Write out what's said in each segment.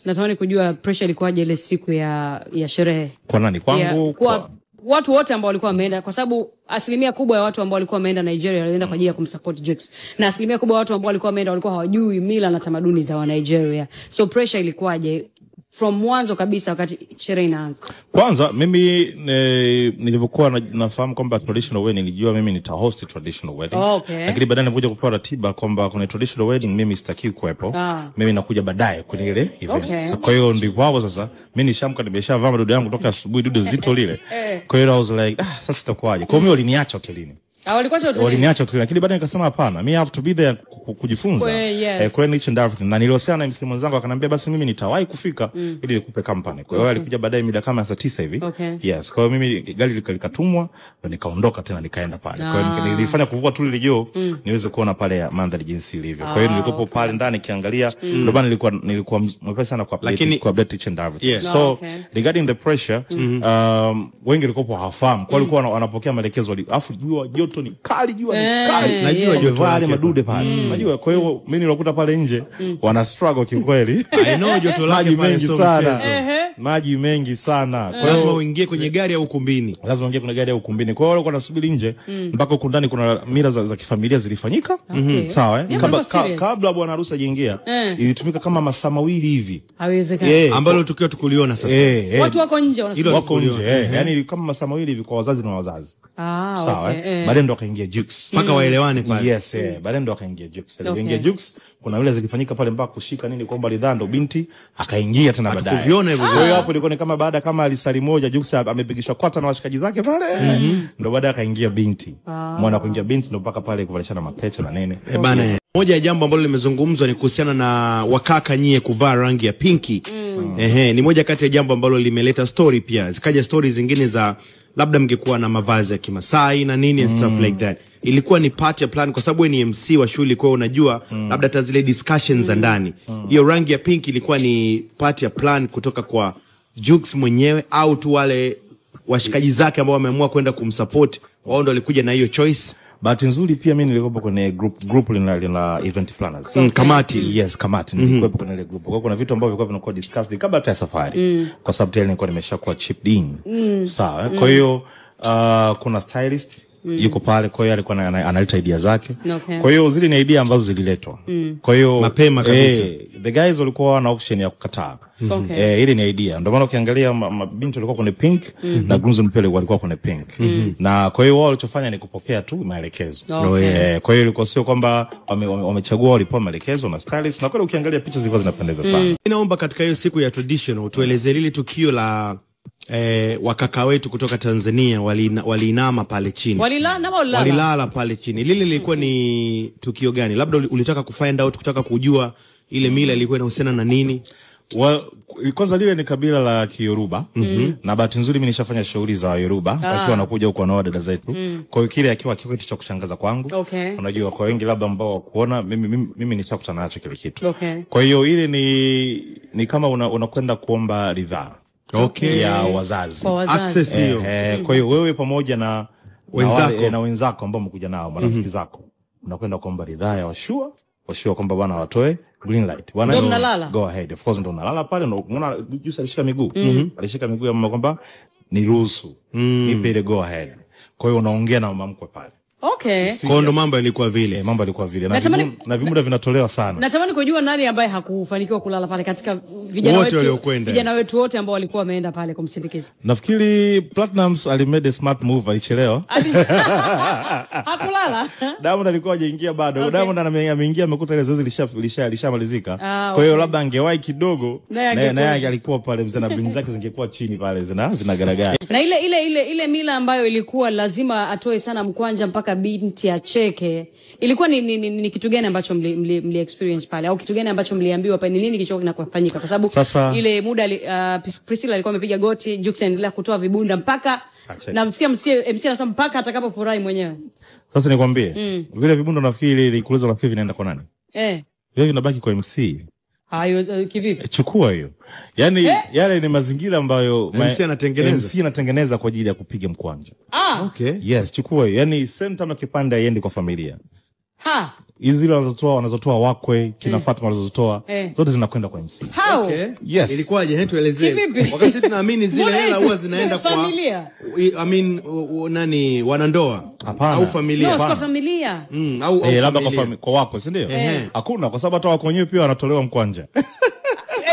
Natamani kujua pressure ilikuwaje ile siku ya sherehe. Kwa nani? Kwangu? Kwa watu wote ambao walikuwa wameenda, kwa sababu asilimia kubwa ya watu ambao walikuwa wameenda Nigeria walienda kwa ajili ya kumsupport Jux. Na asilimia kubwa ya watu ambao walikuwa wameenda walikuwa hawajui mila na tamaduni za wa Nigeria. So pressure ilikuwaje from mwanzo kabisa wakati sherehe inaanza? Kwanza mimi nilipokuwa nafahamu kwamba traditional wedding, nilijua mimi nitahost traditional wedding. Okay. Lakini baadaye nilikuja kupewa ratiba kwamba kuna traditional wedding mimi sitakiwi kuwepo. Mimi nakuja baadaye kwenye ile event. Okay. Kwa hiyo ndipo hapo sasa mimi nishamka nimeshavaa madudu yangu kutoka asubuhi, dudu zito lile. Kwa hiyo I was like, sasa itakuwaje? Kwa hiyo mimi waliniacha hotelini. Waliniacha hotelini, lakini baadaye nikasema hapana, mimi have to be there kujifunza. Kwa each and everything. Na niliwasiliana na msimu wangu akaniambia basi mimi nitawahi kufika ili nikupe company. Kwa hiyo alikuja baadaye mida kama saa 9 hivi. Yes, kwa hiyo mimi gari likatumwa na nikaondoka tena nikaenda pale. Kwa hiyo nilifanya kuvua tu ile joo niweze kuona pale mandhari jinsi ilivyo. Kwa hiyo nilikuwa pale ndani kiangalia, ndio bana nilikuwa mwepesi sana kwa update each and everything. So regarding the pressure, wengi walikuwa hawafahamu. Kwa walikuwa wanapokea maelekezo afu joto ni kali, jua ni kali. Najua joto wale madude pale. Najua kwa hiyo mimi nilokuta pale nje wana struggle kikweli. I know joto lake mengi sana. Maji mengi sana. Kwa hiyo lazima uingie kwenye gari au ukumbini. Lazima uingie kwenye gari au ukumbini. Kwa hiyo walikuwa wanasubiri nje mpaka huko ndani kuna mila za kifamilia zilifanyika. Sawa kabla bwana harusi ajiingia ilitumika kama masaa mawili hivi. Haiwezekani. Ambalo tukio tukuliona sasa. Watu wako nje wanasubiri. Wako nje. Yaani kama masaa mawili hivi kwa wazazi na wazazi. Sawa baadaye ndo akaingia Jux. Mpaka waelewane pale. Yes, baadaye ndo akaingia Jux. Aliingia Jux, kuna vile zilifanyika pale mpaka kushika nini kwamba ridhaa ndo binti akaingia tena baadaye. Kuviona hivyo. Kwa hiyo hapo ilikuwa ni kama baada kama alisali moja Jux amepigishwa kwata na washikaji zake pale. Ndo baadaye akaingia binti. Mwana kuingia binti ndo mpaka pale kuvalishana mapete na nene. Bana, moja ya jambo ambalo limezungumzwa ni kuhusiana na wakaka nyie kuvaa rangi ya pinki. Ni moja kati ya jambo ambalo limeleta story pia. Zikaja stories zingine za labda mngekuwa na mavazi ya Kimasai na nini and stuff like that. Ilikuwa ni part ya plan kwa sababu wewe ni MC wa shule, kwa unajua labda hata zile discussions za ndani. Hiyo rangi ya pink ilikuwa ni part ya plan kutoka kwa Jux mwenyewe au tu wale washikaji zake ambao wameamua kwenda kumsupport, wao ndio walikuja na hiyo choice. Bahati nzuri pia mimi nilikuwa kwenye group lina event planners. Kamati. Yes, kamati. Nilikuwa kwenye ile group. Kwa kuna vitu ambavyo vilikuwa vinakuwa discussed kabla hata ya safari. Kwa sababu tayari nilikuwa nimeshakuwa chipped in. Sawa. Kwa hiyo kuna stylist yuko pale, kwa hiyo alikuwa analeta idea zake. Kwa hiyo zile ni idea ambazo zililetwa. Kwa hiyo mapema kabisa the guys walikuwa na option ya kukataa. Ile ni idea. Ndio maana ukiangalia mabinti walikuwa kwenye pink na groomsmen pia walikuwa kwenye pink. Na kwa hiyo wao walichofanya ni kupokea tu maelekezo. Kwa hiyo ilikuwa sio kwamba wamechagua, walipewa maelekezo na stylist, na kweli ukiangalia picha zilikuwa zinapendeza sana. Naomba katika hiyo siku ya traditional tueleze lile tukio la wakaka wetu kutoka Tanzania waliinama pale chini. Walilala pale chini. Lile lilikuwa ni tukio gani? Labda ulitaka kufind out, kutaka kujua ile mila ilikuwa inahusiana na nini? Kwanza lile ni kabila la Kiyoruba. Na bahati nzuri mimi nishafanya shughuli za Yoruba akiwa anakuja huko na dada zetu. Kwa hiyo kile akiwa kitu cha kushangaza kwangu. Unajua kwa wengi labda ambao kuona mimi nishakutana nacho kile kitu. Kwa hiyo ile ni kama unakwenda kuomba ridhaa. Ya wazazi. Access hiyo. Kwa hiyo wewe pamoja na wenzako ambao mkuja nao, marafiki zako, unakwenda kuomba ridhaa ya washua kwamba bwana watoe green light. Bwana go ahead. Of course ndo unalala pale, ndo unaona Jux alishika miguu. Alishika miguu ya mama kwamba ni ruhusu. Nipe ile go ahead. Kwa hiyo unaongea na mama mkwe pale. Kwa ndo mambo yalikuwa vile. Mambo yalikuwa vile. Na vimuda vinatolewa sana. Natamani kujua nani ambaye hakufanikiwa kulala pale katika vijana wetu wote ambao walikuwa wameenda pale kumsindikiza. Nafikiri Platinums alimade a smart move, alichelewa. Hakulala. Diamond alikuwa hajaingia bado. Diamond ameingia amekuta ile zoezi lishamalizika. Kwa hiyo labda angewahi kidogo naye alikuwa pale mzana bling zake zingekuwa chini pale zinagaragara. Na ile mila ambayo ilikuwa lazima atoe sana mkwanja mpaka binti acheke. Ilikuwa ni kitu gani ambacho mli experience pale, au kitu gani ambacho mliambiwa pale, ni nini kilichokuwa kinafanyika? Kwa sababu ile muda Priscilla alikuwa amepiga goti, Jux anaendelea kutoa vibunda mpaka na msikia MC anasema mpaka atakapofurahi mwenyewe. Sasa nikwambie vile vibunda nafikiri ile kuuliza nafikiri vinaenda kwa nani? Vile vinabaki kwa MC. Hayo kivipi? Chukua hiyo. Yaani yale ni mazingira ambayo MC anatengeneza kwa ajili ya kupiga mkwanja. Yes, chukua hiyo. Yaani center na kipande aende kwa familia. Ha. Hizi wanazotoa wakwe, kina Fatma wanazotoa, zote zinakwenda kwa MC. How? Okay. Yes. Ilikuwaje? Tuelezee. Wakati sisi tunaamini zile hela huwa zinaenda kwa familia. Nani wanandoa au familia? No, kwa familia. Au labda kwa wakwe, si ndio? Hakuna, kwa sababu hata wako wenyewe pia wanatolewa mkwanja.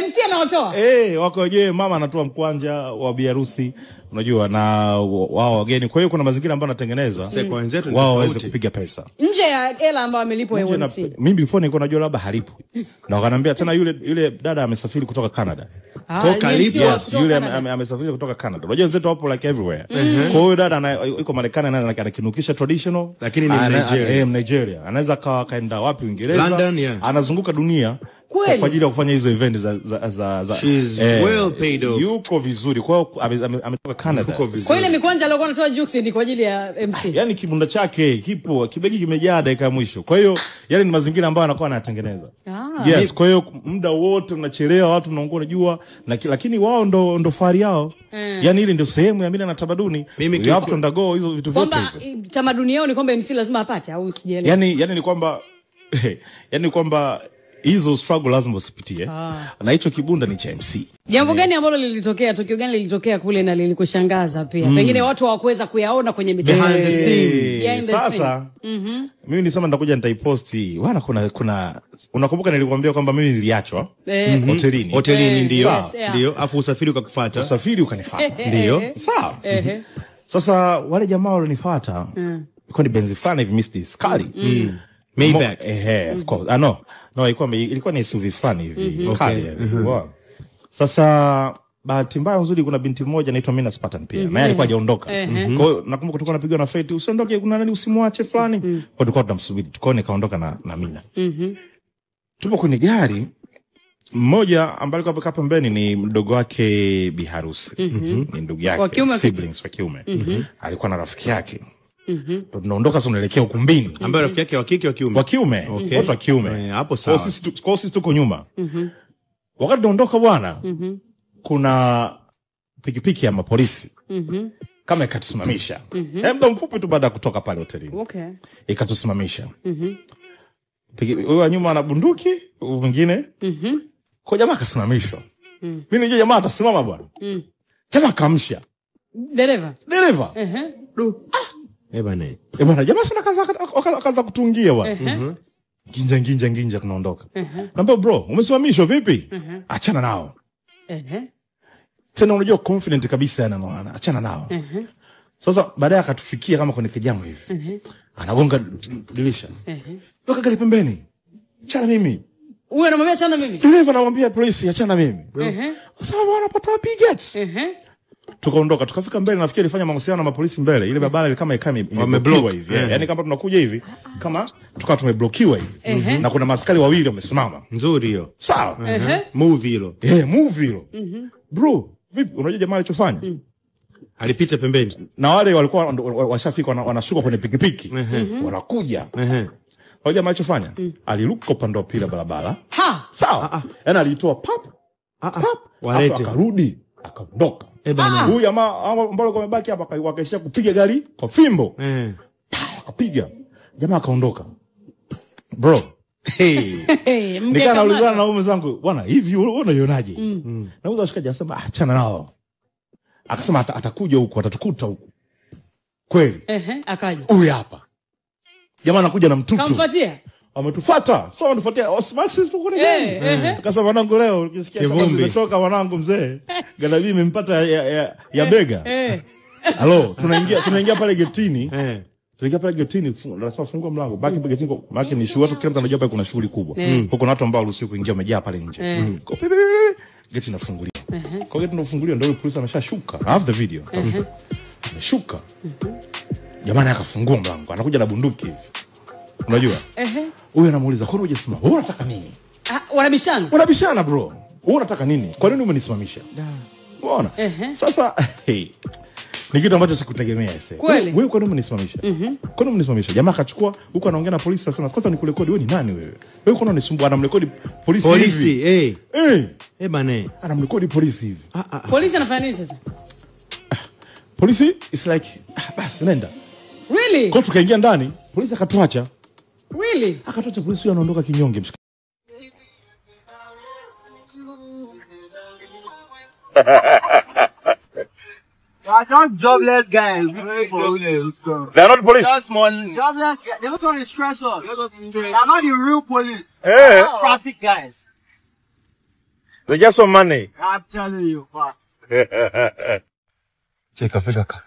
MC anatoa? Wako wenyewe, mama anatoa mkwanja wa biharusi, unajua, na wao wageni. Kwa hiyo kuna mazingira ambayo anatengeneza wao waweze kupiga pesa. Nje ya hela ambayo amelipwa MC. Mimi before nilikuwa najua labda halipo. Na wakaniambia tena yule dada amesafiri kutoka Canada. Kwa karibu. Yes, yule amesafiri kutoka Canada. Unajua zetu hapo like everywhere. Kwa hiyo dada yuko Marekani anakinukisha traditional, lakini ni Nigeria. Nigeria. Anaweza kaenda wapi, Uingereza. London, yeah. Anazunguka dunia kwa ajili ya kufanya hizo event za she's well paid off. Yuko vizuri. Kwa hiyo ametoka Canada. Kwa ile mikwanja alikuwa anatoa Jux ni kwa ajili ya MC. Yaani kibunda chake kipo, kibegi kimejaa dakika ya mwisho. Kwa hiyo yale ni mazingira ambayo anakuwa anatengeneza. Yes, kwa hiyo muda wote unachelewa, watu mnaongea unajua, lakini wao ndo fahari yao. Yaani ile ndio sehemu ya mila na tamaduni. You have to undergo hizo vitu vyote. Kwamba tamaduni yao ni kwamba MC lazima apate au usijielewe. Yaani ni kwamba hizo struggle lazima usipitie. Na hicho kibunda ni cha MC. Jambo gani ambalo lilitokea, tukio gani lilitokea kule na lilikushangaza pia? Pengine watu hawakuweza kuyaona kwenye mitandao. Behind the scene. Sasa mimi nisema nitakuja nitaiposti. Wana kuna unakumbuka nilikwambia kwamba mimi niliachwa hotelini. Hotelini ndio. Afu usafiri ukakufuata. Usafiri ukanifuata. Ndio. Sawa. Sasa wale jamaa walinifuata. Ilikuwa ni benzi fulani hivi Misty Skali. Maybach. Of course. No, ilikuwa ni SUV fulani hivi. Kali. Sasa bahati mbaya nzuri kuna binti mmoja anaitwa Mina Spartan pia. Naye alikuwa hajaondoka. Kwa hiyo nakumbuka tulikuwa tunapigwa na fight, usiondoke, kuna nani usimwache fulani. Kwa tulikuwa tunamsubiri. Tukao nikaondoka na Mina. Tupo kwenye gari. Mmoja ambaye alikuwa hapa pembeni ni mdogo wake biharusi. Ni ndugu yake, siblings wa kiume. Alikuwa na rafiki yake. Tunaondoka sasa tunaelekea ukumbini. Ambaye rafiki yake wa kike wa kiume? Wa kiume. Watu wa kiume. Hapo sawa. Kwa sisi tuko nyuma. Wakati tunaondoka bwana, kuna pikipiki ya mapolisi. Kama ikatusimamisha. Muda mfupi tu baada ya kutoka pale hotelini. Ikatusimamisha. Huyo nyuma ana bunduki, mwingine. Kwa jamaa akasimamishwa. Mimi nijua jamaa atasimama bwana. Jamaa kamsha. Dereva. Bwana jamaa sana kaza kutungia bwana. Nginja tunaondoka. Naambia bro, umesimamishwa vipi? Achana nao. Tena unajua confident kabisa yana achana nao. Sasa baadaye akatufikia kama kwenye kijamo hivi. Anagonga dirisha. Weka gari pembeni. Achana mimi. Huyu anamwambia achana mimi. Dereva anamwambia polisi achana mimi. Sasa bwana pata piget. Tukaondoka, tukafika mbele, nafikiri alifanya mahusiano na mapolisi mbele. Ile barabara ile kama imeblokiwa hivi. Yaani kama tunakuja hivi, kama tukawa tumeblokiwa hivi. Na kuna maskari wawili wamesimama. Nzuri hiyo. Sawa. Movie hilo. Movie hilo. Bro, vipi unajua jamaa alichofanya? Alipita pembeni. Na wale walikuwa washafika wanashuka kwenye pikipiki. Wanakuja. Unajua jamaa alichofanya? Aliruka upande wa pili barabara. Sawa. Yaani alitoa pap. Walete. Akarudi, akaondoka. Huyu jamaa ambao wamebaki hapa wakaishia kupiga gari kwa fimbo. Akapiga. Jamaa akaondoka. Bro. Nikaa naulizana na mume zangu, bwana hivi unaionaje? Nauza shikaji akasema achana nao. Akasema atakuja huko, atatukuta huko. Kweli? Akaja. Huyu hapa. Jamaa anakuja na mtutu. Kamfuatia? Wametufuata. So wametufuatia. Osmasis tuko ni gani? Akasema wanangu leo ukisikia sasa nimetoka wanangu mzee. Galabi imempata ya bega. Halo, tunaingia pale getini. Tunaingia pale getini, lazima fungua mlango. Baki getini, baki ni shughuli, kila mtu anajua pale kuna shughuli kubwa. Huko na watu ambao usiku kuingia wamejaa pale nje. Geti inafunguliwa. Kwa geti inafunguliwa ndio polisi ameshashuka. I have the video. Ameshuka. Jamani akafungua mlango. Anakuja na bunduki hivi. Unajua? Huyu anamuuliza, "Kwa nini hujasema? Wewe unataka nini?" Wanabishana bro. Wewe unataka nini? Kwa nini umenisimamisha? Unaona? Sasa ni kitu ambacho sikutegemea sasa. Wewe kwa nini umenisimamisha? Kwa nini umenisimamisha? Jamaa akachukua huko anaongea na polisi akasema, "Kwanza nikurekodi, wewe ni nani wewe? Wewe kwa nini unisumbua?" Anamrekodi polisi hivi. Bana. Anamrekodi polisi hivi. Polisi anafanya nini sasa? Polisi is like, basi nenda. Really? Kwa tukaingia ndani, polisi akatuacha. Really? Akatoa polisi huyo anaondoka kinyonge. They're just jobless guys. They're not police. Just money. Jobless guys. They don't want to stress us. They're not the real police. Hey. Traffic guys. They just want money. I'm telling you. Check Africa.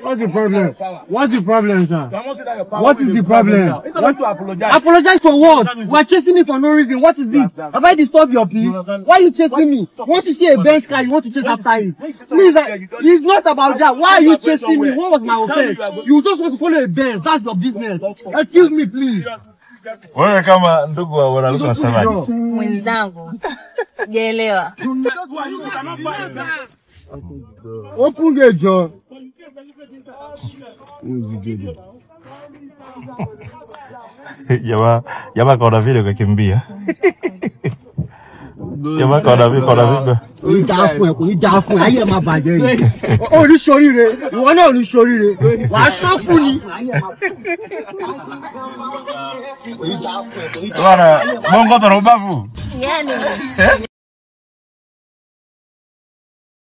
What's the problem? What's the problem, sir? What is the problem? What to apologize? Apologize for what? We are chasing me for no reason. What is this? Have I disturbed your peace? Why are you chasing me? Once you see a Benz car, you want to chase after it. Please, it's not about that. Why are you chasing me? What was my offense? You just want to follow a Benz. That's your business. Excuse me, please. Wewe kama ndugu wa wanaluka nasemaje? Mwenzangu. Sijaelewa. Open the door. Jamaa kaona vile kakimbia. Jamaa kaona vile. Ìdáfún ayé máa bàjẹ́ yìí. Oníṣoríire, ìwọ náà oníṣoríire. Wàá ṣọ́kù ni. Bwana, Mungu ndo rubavu. Yani.